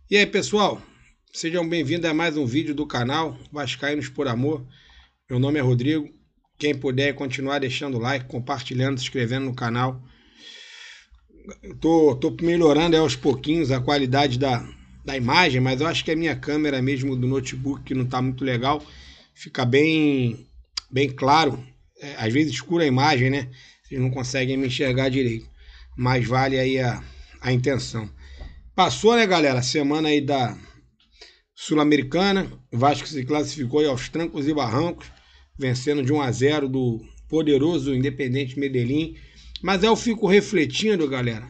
E aí, pessoal, sejam bem-vindos a mais um vídeo do canal Vascaínos por Amor. Meu nome é Rodrigo. Quem puder continuar deixando like, compartilhando, se inscrevendo no canal. Tô melhorando aos pouquinhos a qualidade da imagem, mas eu acho que a minha câmera mesmo do notebook, que não está muito legal, fica bem claro. Às vezes escura a imagem, né? Vocês não conseguem me enxergar direito. Mas vale aí a intenção. Passou, né, galera? A semana aí da Sul-Americana. O Vasco se classificou aí aos trancos e barrancos, vencendo de 1-0 do poderoso Independente Medellín. Mas eu fico refletindo, galera.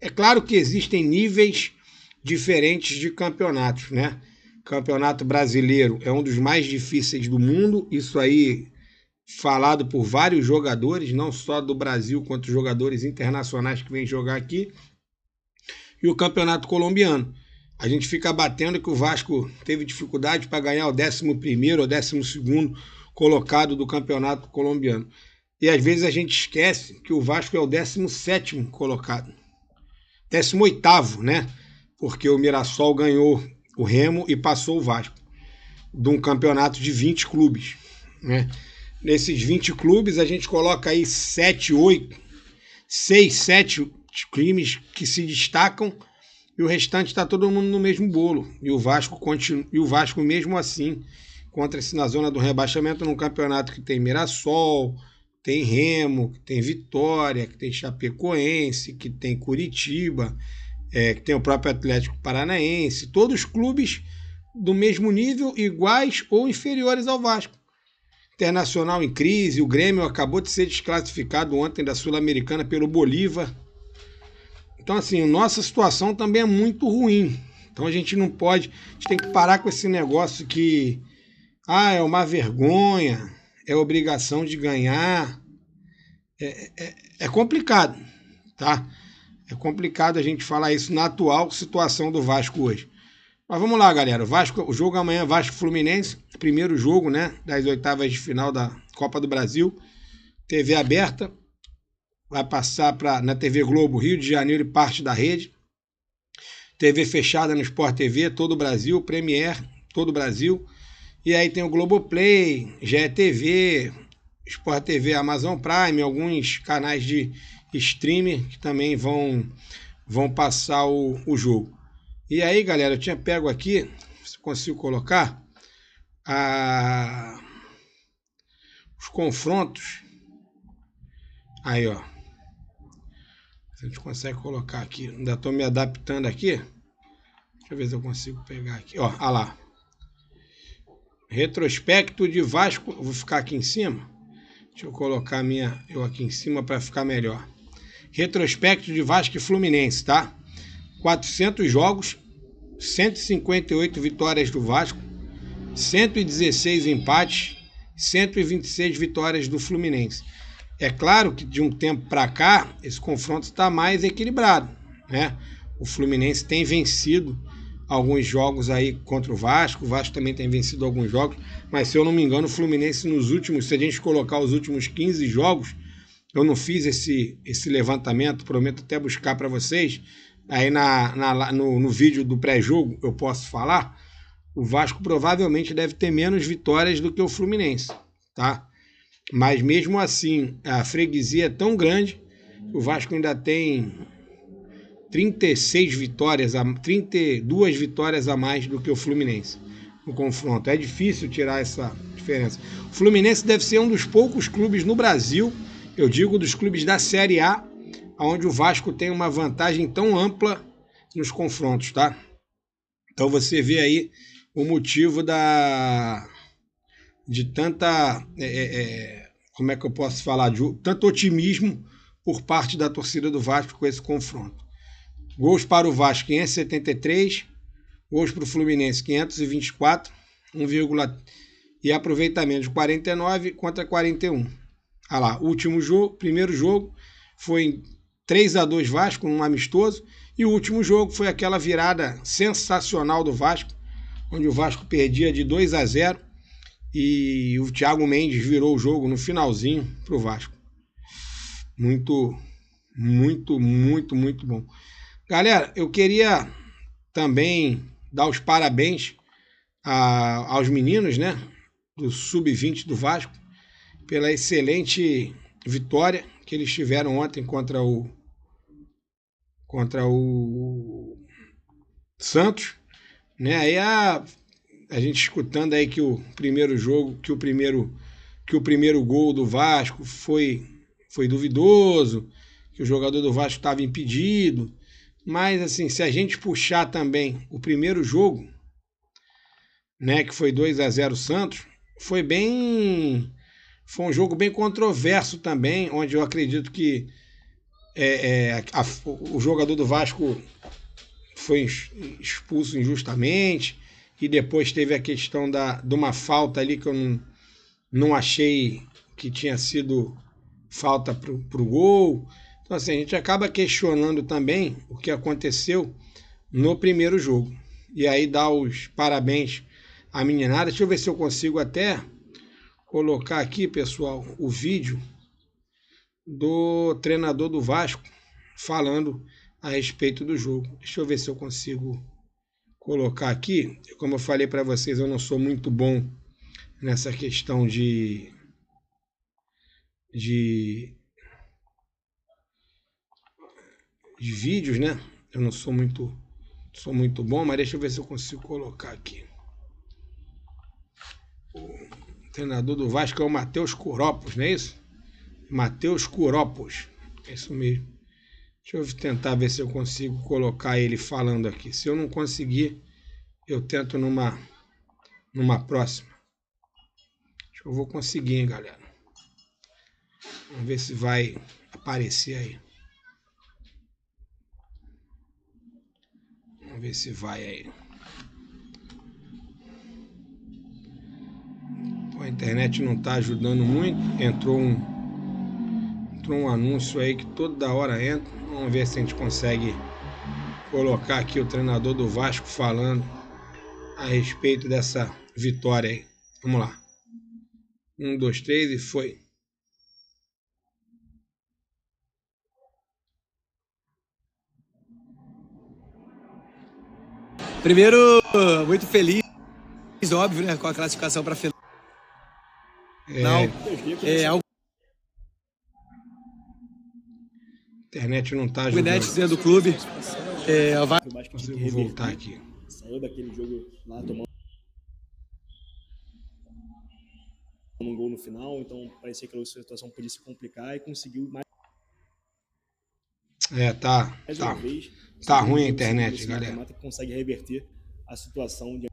É claro que existem níveis diferentes de campeonatos, né? Campeonato brasileiro é um dos mais difíceis do mundo. Isso aí falado por vários jogadores, não só do Brasil, quanto jogadores internacionais que vêm jogar aqui. E o campeonato colombiano. A gente fica batendo que o Vasco teve dificuldade para ganhar o 11º ou 12º colocado do campeonato colombiano. E às vezes a gente esquece que o Vasco é o 17º colocado. 18º, né? Porque o Mirassol ganhou o Remo e passou o Vasco de um campeonato de 20 clubes, né? Nesses 20 clubes a gente coloca aí 6, 7 times que se destacam e o restante está todo mundo no mesmo bolo. E o Vasco mesmo assim encontra-se na zona do rebaixamento num campeonato que tem Mirassol, tem Remo, que tem Vitória, que tem Chapecoense, que tem Curitiba, que tem o próprio Atlético Paranaense, todos clubes do mesmo nível, iguais ou inferiores ao Vasco. Internacional em crise, o Grêmio acabou de ser desclassificado ontem da Sul-Americana pelo Bolívar. Então, assim, nossa situação também é muito ruim. Então a gente não pode, a gente tem que parar com esse negócio que é uma vergonha, é obrigação de ganhar. É complicado, tá? É complicado a gente falar isso na atual situação do Vasco hoje. Mas vamos lá, galera. O jogo amanhã, Vasco Fluminense, primeiro jogo, né, das oitavas de final da Copa do Brasil. TV aberta, vai passar na TV Globo, Rio de Janeiro e parte da rede. TV fechada no Sport TV, todo o Brasil, Premiere, todo o Brasil. E aí tem o Globoplay, GE Sport TV, Amazon Prime, alguns canais de streaming que também vão passar o jogo. E aí, galera, eu tinha pego aqui, se consigo colocar, os confrontos. Aí, ó. A gente consegue colocar aqui. Ainda estou me adaptando aqui. Deixa eu ver se eu consigo pegar aqui. Ó, olha lá. Retrospecto de Vasco. Eu vou ficar aqui em cima. Deixa eu colocar eu aqui em cima para ficar melhor. Retrospecto de Vasco e Fluminense, tá? 400 jogos, 158 vitórias do Vasco, 116 empates, 126 vitórias do Fluminense. É claro que de um tempo para cá, esse confronto está mais equilibrado, né? O Fluminense tem vencido alguns jogos aí contra o Vasco também tem vencido alguns jogos, mas se eu não me engano, o Fluminense se a gente colocar os últimos 15 jogos, eu não fiz esse levantamento, prometo até buscar para vocês, aí no vídeo do pré-jogo eu posso falar, o Vasco provavelmente deve ter menos vitórias do que o Fluminense, tá? Mas mesmo assim, a freguesia é tão grande que o Vasco ainda tem 32 vitórias a mais do que o Fluminense no confronto. É difícil tirar essa diferença. O Fluminense deve ser um dos poucos clubes no Brasil, eu digo dos clubes da Série A, onde o Vasco tem uma vantagem tão ampla nos confrontos, tá? Então você vê aí o motivo de tanta, como é que eu posso falar, de tanto otimismo por parte da torcida do Vasco com esse confronto. Gols para o Vasco, 573, gols para o Fluminense, 524, e aproveitamento de 49 contra 41. Olha lá, último jogo, primeiro jogo foi 3-2 Vasco, um amistoso, e o último jogo foi aquela virada sensacional do Vasco, onde o Vasco perdia de 2-0 e o Thiago Mendes virou o jogo no finalzinho para o Vasco. Muito, muito, muito, muito bom. Galera, eu queria também dar os parabéns aos meninos, né, do Sub-20 do Vasco, pela excelente vitória que eles tiveram ontem contra o Santos, né? Aí a gente escutando aí que o primeiro jogo, que o primeiro gol do Vasco foi duvidoso, que o jogador do Vasco estava impedido, mas assim, se a gente puxar também o primeiro jogo, né, que foi 2-0 Santos, foi um jogo bem controverso também, onde eu acredito que o jogador do Vasco foi expulso injustamente, e depois teve a questão de uma falta ali que eu não achei que tinha sido falta pro gol. Então assim, a gente acaba questionando também o que aconteceu no primeiro jogo. E aí dá os parabéns à meninada. Deixa eu ver se eu consigo até colocar aqui, pessoal, o vídeo do treinador do Vasco falando a respeito do jogo. Deixa eu ver se eu consigo colocar aqui. Como eu falei para vocês, eu não sou muito bom nessa questão de vídeos, né? Eu não sou muito bom, mas deixa eu ver se eu consigo colocar aqui. O treinador do Vasco é o Matheus Kuropos, não é isso? Matheus Kuropos, é isso mesmo. Deixa eu tentar ver se eu consigo colocar ele falando aqui. Se eu não conseguir, eu tento numa próxima. Acho que eu vou conseguir, hein, galera. Vamos ver se vai aparecer aí. Vamos ver se vai aí. A internet não está ajudando muito. Entrou um anúncio aí que toda hora entra. Vamos ver se a gente consegue colocar aqui o treinador do Vasco falando a respeito dessa vitória aí. Vamos lá. 1, 2, 3 e foi. Primeiro, muito feliz, óbvio, né, com a classificação para a final. A internet não está ajudando. Dentro do clube. Consigo voltar aqui. Saiu daquele jogo lá tomando um gol no final, então parecia que a situação podia se complicar e conseguiu mais. Tá ruim a internet, galera. Consegue reverter a situação de...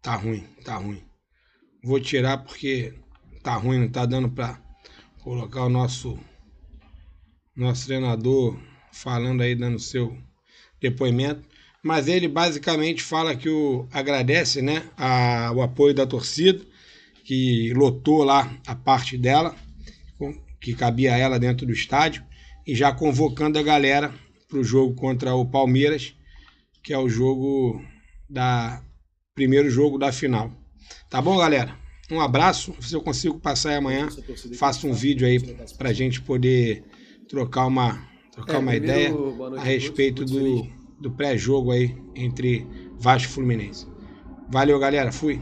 Tá ruim. Vou tirar porque tá ruim, não tá dando para colocar o nosso treinador falando aí, dando seu depoimento. Mas ele basicamente fala que agradece, né, o apoio da torcida, que lotou lá a parte dela, que cabia a ela dentro do estádio, e já convocando a galera para o jogo contra o Palmeiras, que é o primeiro jogo da final. Tá bom, galera? Um abraço. Se eu consigo passar aí amanhã, faço um vídeo aí pra gente poder trocar uma ideia a respeito do pré-jogo aí entre Vasco e Fluminense. Valeu, galera. Fui.